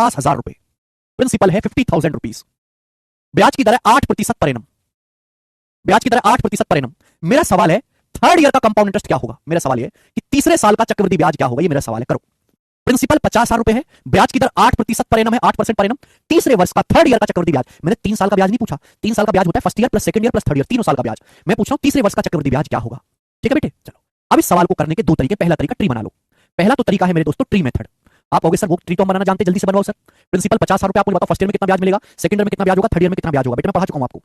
50,000 रुपए, प्रिंसिपल है 50,000 रुपीज, ब्याज की दर है 8% पर एनम, ब्याज की दर 8% पर एनम। मेरा सवाल है थर्ड ईयर का कंपाउंड इंटरेस्ट क्या होगा? मेरा सवाल है कि तीसरे साल का चक्रवृद्धि ब्याज क्या होगा? ये मेरा सवाल है, करो। प्रिंसिपल 50,000 रुपए है, ब्याज की दर 8% पर एनम है, 8% पर एनम। तीसरे वर्ष का थर्ड ईयर का चक्रवृद्धि ब्याज, मैंने 3 साल का ब्याज नहीं पूछा, 3 साल का ब्याज होता है first year plus second year plus third year, तीनों साल का ब्याज। मैं पूछ रहा हूं तीसरे वर्ष का चक्रवृद्धि ब्याज क्या होगा? ठीक है बेटे, चलो अब इस सवाल को करने के दो तरीके। पहला तरीका ट्री बना लो। पहला तो तरीका है मेरे दोस्तों ट्री मेथड। आप कहोगे सर वो ट्री तो हम बनाना जानते, जल्दी से बनवाओ सर। प्रिंसिपल 50,000 रुपए, आपको बताओ फर्स्ट ईयर में कितना ब्याज मिलेगा, सेकंड ईयर में कितना ब्याज होगा, थर्ड ईयर में कितना ब्याज होगा? बेटे मैं पढ़ा चुका हूं आपको।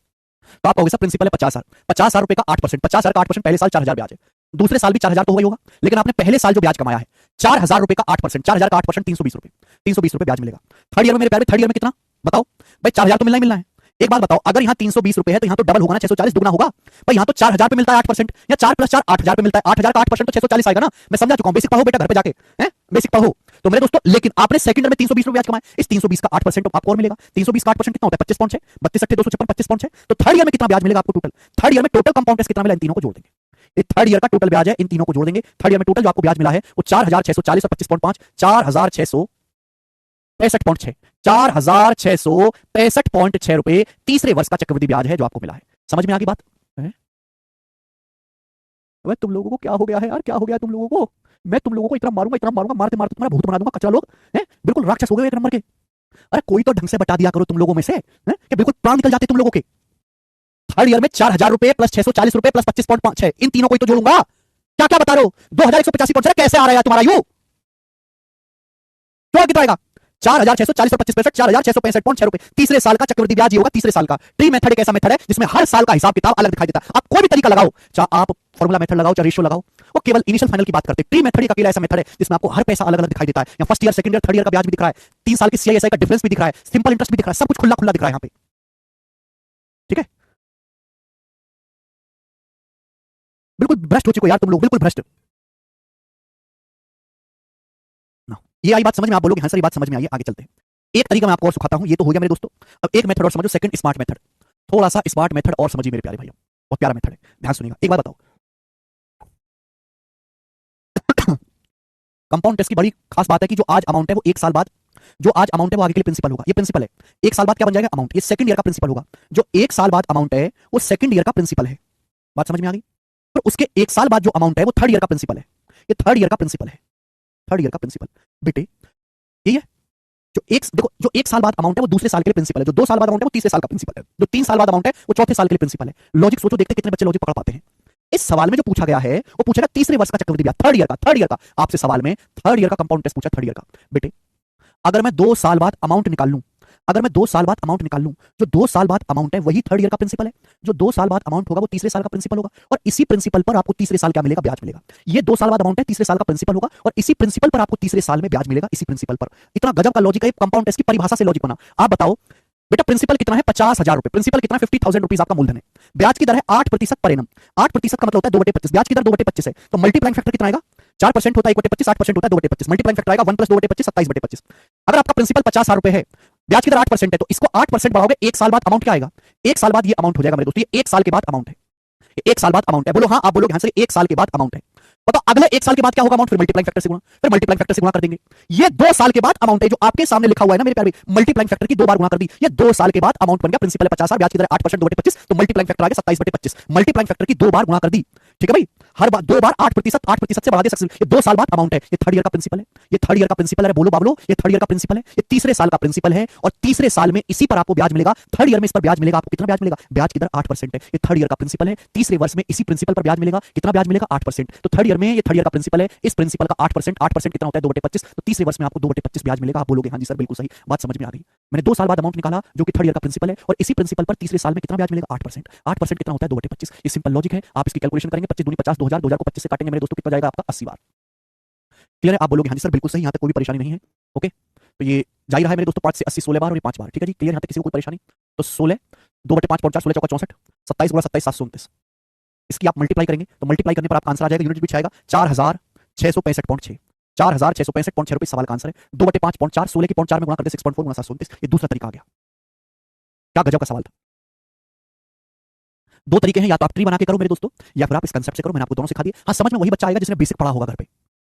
तो आप कहोगे सर प्रिंसिपल है 50,000, 50,000 रुपए का 8%, 50,000 का 8% पहले साल 4,000 ब्याज है, दूसरे साल भी 4,000 तो होगा ही होगा, लेकिन आपने पहले साल जो ब्याज कमाया है 4,000 रुपए का 8%, 4,000 का 8% 320 रुपए, 320 रुपए ब्याज मिलेगा। थर्ड ईयर में मेरे प्यारे, थर्ड ईयर में कितना बताओ भाई? 4,000 तो मिलना ही मिलना है। एक बात बताओ, अगर यहाँ 320 रुपए है तो यहाँ तो डबल होगा ना, 640 दुगना होगा भाई। यहाँ तो 4,000 पे मिलता है 8%, या 4 + 4 8,000 पे मिलता है, 8,000 का 8% तो 640 आएगा ना। मैं समझा चुका हूं, बेसिक पढ़ो बेटा, घर पे जाके हैं बेसिक पढ़ो। तो मेरे दोस्तों, लेकिन आपने सेकंड ईयर में 320 रुपए ब्याज कमाया, इस 320 का 8% आपको और मिलेगा। 320 का 8% कितना होता है? 25.6, 32 8 256, 25.6। तो थर्ड ईयर में कितना ब्याज मिलेगा आपको टोटल? थर्ड ईयर में टोटल कंपाउंड इंटरेस्ट कितना मिला, इन तीनों को जोड़ देंगे। ये थर्ड ईयर का टोटल ब्याज है, इन तीनों को जोड़ देंगे। थर्ड ईयर में टोटल जो आपको ब्याज मिला है वो 4,640 और 25.5, 4,665.6, 4,665.6 रुपए तीसरे वर्ष का चक्रवृद्धि ब्याज है जो आपको मिला है। समझ में आ गई बात? अबे तुम लोगों को क्या हो गया है यार, क्या हो गया तुम लोगों को? मैं तुम लोगों को इतना मारूंगा, मारते मारते तुम्हारा भूत बना दूंगा, कचरा लोग हैं, बिल्कुल राक्षस हो गए एक नंबर के। अरे कोई तो ढंग से बता दिया करो तुम लोगों में से, हैं कि बिल्कुल प्राण निकल जाते तुम लोगों के। थर्ड ईयर में 4,000 रुपए प्लस 640 रुपए प्लस 25.5, इन तीनों को ही तो जोड़ूंगा। क्या क्या बता रहे हो? 2,185 कैसे आ रहा है तुम्हारा यू? तो कितना आएगा? 4,640 और 25 4,665.6 रुपए तीसरे साल का चक्रवृद्धि ब्याज ये होगा तीसरे साल का। ट्री मेथड एक ऐसा मेथड है जिसमें हर साल का हिसाब किताब अलग दिखाई देता है। आप कोई भी तरीका लगाओ, चाहे आप फॉर्मूला मेथड लगाओ, चाहे रेशियो लगाओ, वो केवल इनिशियल फाइनल की बात करते हैं। ट्री मेथड एक अकेला ऐसा मेथड है जिसमें आपको हर पैसा अलग अलग दिखाई देता है। या first year, second year, third year का ब्याज भी दिख रहा है, 3 साल की सीआईएसआई का डिफरेंस भी दिख रहा है, सिंपल इंटरेस्ट भी दिख रहा है, सब कुछ खुला खुला दिख रहा है यहाँ पे। ठीक है, बिल्कुल भ्रष्ट हो चुके यार तुम लोग, बिल्कुल भ्रष्ट। ये आई बात समझ में? आप बोलोगे हाँ सर ये बात समझ में आई है, आगे चलते हैं। एक तरीका मैं आपको और सिखाता हूं, ये तो हो गया मेरे दोस्तों। अब एक मेथड और समझो, सेकंड स्मार्ट मेथड। थोड़ा सा स्मार्ट मेथड और समझिए मेरे प्यारे भाइयों, बहुत प्यारा मेथड है, ध्यान सुनिएगा। एक बात बताओ, कंपाउंड टेस्ट की बड़ी खास बात है कि जो आज अमाउंट है वो एक साल बाद, जो आज अमाउंट है वो आगे के लिए प्रिंसिपल होगा। ये प्रिंसिपल है, एक साल बाद क्या बन जाएगा? अमाउंट। ये सेकंड ईयर का प्रिंसिपल होगा। जो एक साल बाद अमाउंट है वो सेकंड ईयर का प्रिंसिपल है। बात समझ में आ गई? तो उसके एक साल बाद जो अमाउंट है वो थर्ड ईयर का प्रिंसिपल है। ये थर्ड ईयर का प्रिंसिपल है, थर्ड ईयर का प्रिंसिपल बेटे यही है। जो एक देखो, जो एक साल बाद अमाउंट है वो दूसरे साल के लिए प्रिंसिपल है, जो 2 साल बाद अमाउंट है वो तीसरे साल का प्रिंसिपल है, जो 3 साल बाद अमाउंट है वो चौथे साल के लिए प्रिंसिपल है। लॉजिक सोचो, देखते कितने बच्चे लॉजिक पकड़ पाते हैं। इस सवाल में जो पूछा गया है वो पूछेगा तीसरे वर्ष का चक्रवृद्धि ब्याज, थर्ड ईयर का, थर्ड ईयर का। आपसे सवाल में थर्ड ईयर का कंपाउंड इंटरेस्ट पूछा, थर्ड ईयर का। बेटे अगर मैं 2 साल बाद अमाउंट निकाल लूं, अगर मैं 2 साल बाद अमाउंट निकाल लूं, जो 2 साल बाद अमाउंट है वही थर्ड ईयर का प्रिंसिपल है, जो 2 साल बाद अमाउंट होगा वो तीसरे साल का प्रिंसिपल होगा, और इसी प्रिंसिपल पर आपको तीसरे साल क्या मिलेगा? ब्याज मिलेगा। ये 2 साल बाद अमाउंट है, तीसरे साल का प्रिंसिपल होगा, और इसी प्रिंसिपल पर आपको तीसरे साल में ब्याज मिलेगा, इसी प्रिंसिपल पर। इतना गजब का लॉजिक है, कंपाउंड टेस्ट की परिभाषा से लॉजिक बना। आप बताओ बेटा प्रिंसिपल कितना है? 50,000 रुपए। प्रिंसिपल कितना? 50,000 रुपीज आपका मूलधन है। ब्याज की दर है 8% पर एनम। 8% का मतलब होता है 2/25। ब्याज की दर 2/25 है, तो मल्टीप्लाइंग फैक्टर कितना आएगा? 4% होता है 1/25, 8% होता है 2/25। मल्टीप्लाइंग फैक्टर आएगा 1 + 2/25, 27/25। अगर आपका प्रिंसिपल 50,000 रुपए है, ब्याज की दर 8% है, तो इसको 8% बढ़ाओगे, एक साल बाद अमाउंट क्या आएगा? एक साल बाद ये अमाउंट हो जाएगा मेरे दोस्तों, ये एक साल के बाद अमाउंट है, ये एक साल बाद अमाउंट है। बोलो हाँ, आप बोलोगे हाँ सर एक साल के बाद अमाउंट है। बताओ अगले एक साल के बाद क्या होगा अमाउंट? फिर मल्टीप्लाइंग फैक्टर से गुणा, फिर मल्टीप्लाइंग फैक्टर से गुणा कर देंगे। ये 2 साल के बाद अमाउंट है, जो आपके सामने लिखा हुआ है ना मेरे प्यारे, मल्टीप्लाइंग फैक्टर की 2 बार गुणा कर दी, ये 2 साल के बाद अमाउंट बन गया। प्रिंसिपल है 50,000, ब्याज की दर 8%, 2/25, तो मल्टीप्लाइंग फैक्टर आ गया 27/25। मल्टीप्लाइंग फैक्टर की 2 बार गुणा कर दी, ठीक है भाई, हर बार 2 बार 8%, 8% से बढ़ा दे सकते। ये 2 साल बाद अमाउंट है, ये थर्ड ईयर का प्रिंसिपल है, ये थर्ड ईयर का प्रिंसिपल है। बोलो बाबलो, ये थर्ड ईयर का प्रिंसिपल है, ये तीसरे साल का प्रिंसिपल है, और तीसरे साल में इसी पर आपको ब्याज मिलेगा। थर्ड ईयर में इस पर ब्याज मिलेगा, आपको कितना ब्याज मिलेगा? ब्याज की दर 8% है, ये थर्ड ईयर का प्रिंसिपल है। तीसरे वर्ष में इसी प्रिंसिपल पर ब्याज मिलेगा, कितना ब्याज मिलेगा? 8%। तो थर्ड ईयर में ये थर्ड ईयर का प्रिंसिपल है, इस प्रिंसिपल का 8%, 8% कितना होता है? 2/25। तो तीसरे वर्ष में आपको 2/25 ब्याज मिलेगा। आप बोलोगे हाँ जी सर बिल्कुल सही, बात समझ में आ गई। मैंने 2 साल बाद अमाउंट निकाला जो कि थर्ड ईयर का प्रिंसिपल है, और इसी प्रिंसिपल पर तीसरे साल में कितना ब्याज मिलेगा? 8%। 8% कितना होता है? 2/25। ये सिंपल लॉजिक है, आप इसकी कैलकुलेशन करेंगे, 25 दूनी 50, 2000, 2000 को 25 से काटेंगे मेरे दोस्तों, कितना जाएगा आपका? 80 बार। क्लियर है? आप बोलोगे हाँ जी सर बिल्कुल सही, यहाँ तक कोई भी परेशानी नहीं है। ओके, तो ये जा रहा है मेरे दोस्तों 5 से 80, 16 बार, और ये 5 बार। ठीक है जी, क्लियर? यहाँ तक किसी को कोई परेशानी? तो 16 2/5 4 16 चौका 64, 27 × 27 729। इसकी आप मल्टीप्लाई करेंगे तो मल्टीप्लाई करने पर आपका आंसर आ जाएगा, यूनिट भी आएगा 4,665.6, 4,665.6 रुपए सवाल का आंसर है। 2/5.4, 16 की 0.4 में गुणा करते 6.4 × 729। ये दूसरा तरीका आ गया। क्या गजब का सवाल था। 2 तरीके हैं, या तो आप ट्री बना के करो मेरे दोस्तों, या फिर आप इस कंसेप्ट से करो। मैंने आपको दोनों सिखा दिए। हाँ समझ में वही बच्चा आएगा जिसने बेसिक पढ़ा होगा घर पे।